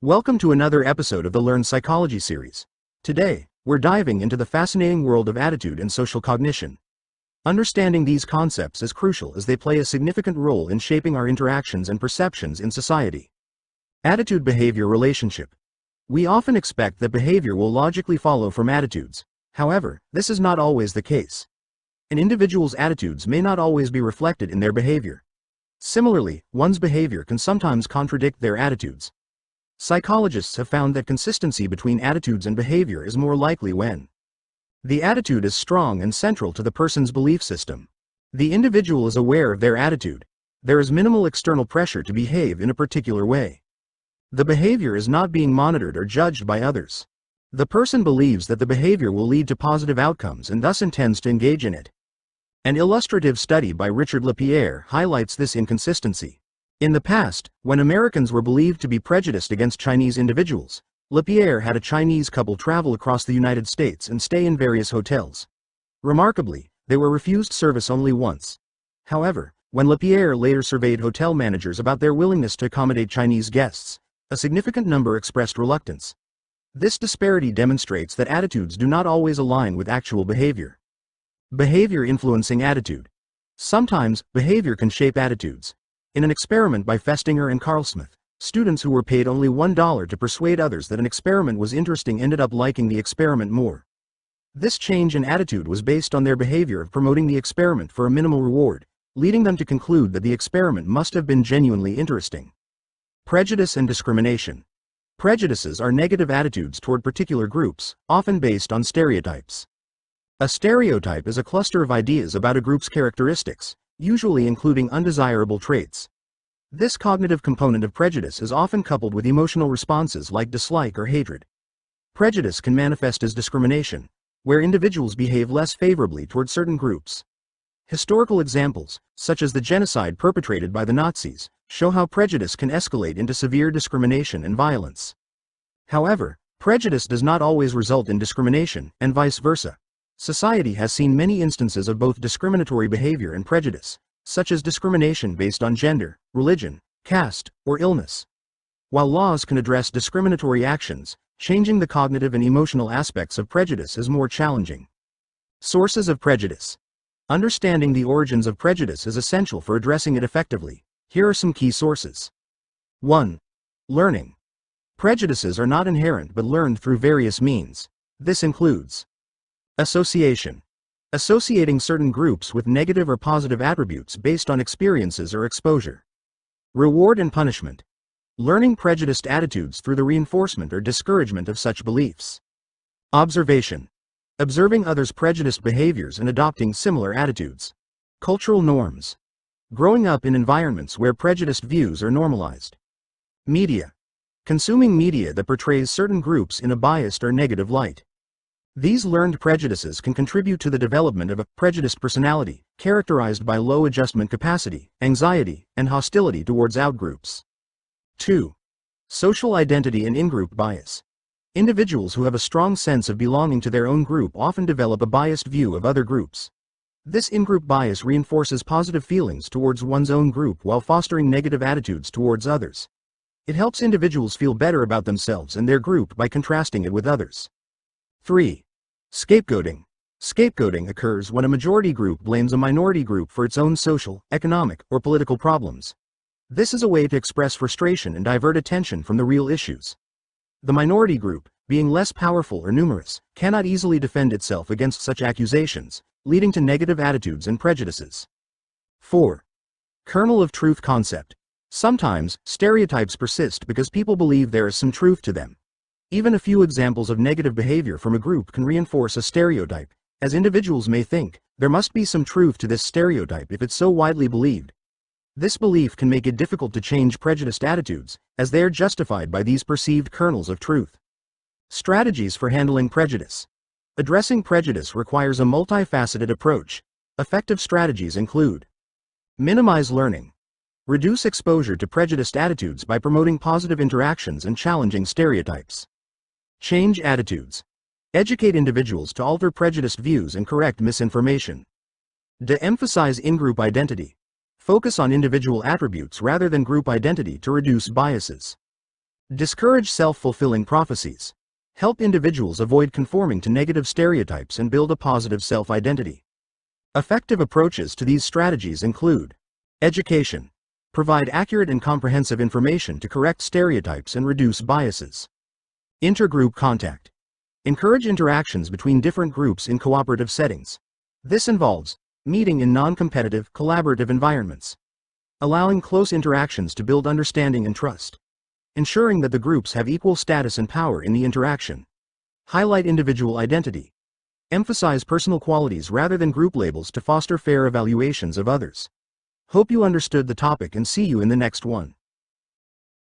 Welcome to another episode of the Learn Psychology series. Today, we're diving into the fascinating world of attitude and social cognition. Understanding these concepts is crucial as they play a significant role in shaping our interactions and perceptions in society. Attitude-behavior relationship. We often expect that behavior will logically follow from attitudes. However, this is not always the case. An individual's attitudes may not always be reflected in their behavior. Similarly, one's behavior can sometimes contradict their attitudes. Psychologists have found that consistency between attitudes and behavior is more likely when the attitude is strong and central to the person's belief system. The individual is aware of their attitude. There is minimal external pressure to behave in a particular way. The behavior is not being monitored or judged by others. The person believes that the behavior will lead to positive outcomes and thus intends to engage in it. An illustrative study by Richard Lapierre highlights this inconsistency. In the past, when Americans were believed to be prejudiced against Chinese individuals, Lapierre had a Chinese couple travel across the United States and stay in various hotels. Remarkably, they were refused service only once. However, when Lapierre later surveyed hotel managers about their willingness to accommodate Chinese guests, a significant number expressed reluctance. This disparity demonstrates that attitudes do not always align with actual behavior. Behavior influencing attitude. Sometimes, behavior can shape attitudes. In an experiment by Festinger and Carlsmith, students who were paid only $1 to persuade others that an experiment was interesting ended up liking the experiment more. This change in attitude was based on their behavior of promoting the experiment for a minimal reward, leading them to conclude that the experiment must have been genuinely interesting. Prejudice and discrimination. Prejudices are negative attitudes toward particular groups, often based on stereotypes. A stereotype is a cluster of ideas about a group's characteristics, usually including undesirable traits. This cognitive component of prejudice is often coupled with emotional responses like dislike or hatred. Prejudice can manifest as discrimination, where individuals behave less favorably toward certain groups. Historical examples, such as the genocide perpetrated by the Nazis, show how prejudice can escalate into severe discrimination and violence. However, prejudice does not always result in discrimination, and vice versa. Society has seen many instances of both discriminatory behavior and prejudice, such as discrimination based on gender, religion, caste, or illness. While laws can address discriminatory actions, changing the cognitive and emotional aspects of prejudice is more challenging. Sources of prejudice. Understanding the origins of prejudice is essential for addressing it effectively. Here are some key sources. 1. Learning. Prejudices are not inherent but learned through various means. This includes association. Associating certain groups with negative or positive attributes based on experiences or exposure. Reward and punishment. Learning prejudiced attitudes through the reinforcement or discouragement of such beliefs. Observation. Observing others' prejudiced behaviors and adopting similar attitudes. Cultural norms. Growing up in environments where prejudiced views are normalized. Media. Consuming media that portrays certain groups in a biased or negative light. These learned prejudices can contribute to the development of a prejudiced personality, characterized by low adjustment capacity, anxiety, and hostility towards outgroups. 2. Social identity and in-group bias. Individuals who have a strong sense of belonging to their own group often develop a biased view of other groups. This in-group bias reinforces positive feelings towards one's own group while fostering negative attitudes towards others. It helps individuals feel better about themselves and their group by contrasting it with others. 3. Scapegoating. Scapegoating occurs when a majority group blames a minority group for its own social, economic, or political problems. This is a way to express frustration and divert attention from the real issues. The minority group, being less powerful or numerous, cannot easily defend itself against such accusations, leading to negative attitudes and prejudices. 4. Kernel of truth concept. Sometimes, stereotypes persist because people believe there is some truth to them. Even a few examples of negative behavior from a group can reinforce a stereotype, as individuals may think, there must be some truth to this stereotype if it's so widely believed. This belief can make it difficult to change prejudiced attitudes, as they are justified by these perceived kernels of truth. Strategies for handling prejudice. Addressing prejudice requires a multifaceted approach. Effective strategies include: minimize learning. Reduce exposure to prejudiced attitudes by promoting positive interactions and challenging stereotypes. Change attitudes. Educate individuals to alter prejudiced views and correct misinformation. De-emphasize in-group identity. Focus on individual attributes rather than group identity to reduce biases. Discourage self-fulfilling prophecies. Help individuals avoid conforming to negative stereotypes and build a positive self-identity. Effective approaches to these strategies include education. Provide accurate and comprehensive information to correct stereotypes and reduce biases. Intergroup contact. Encourage interactions between different groups in cooperative settings. This involves meeting in non-competitive, collaborative environments, allowing close interactions to build understanding and trust, ensuring that the groups have equal status and power in the interaction. Highlight individual identity. Emphasize personal qualities rather than group labels to foster fair evaluations of others. Hope you understood the topic and see you in the next one.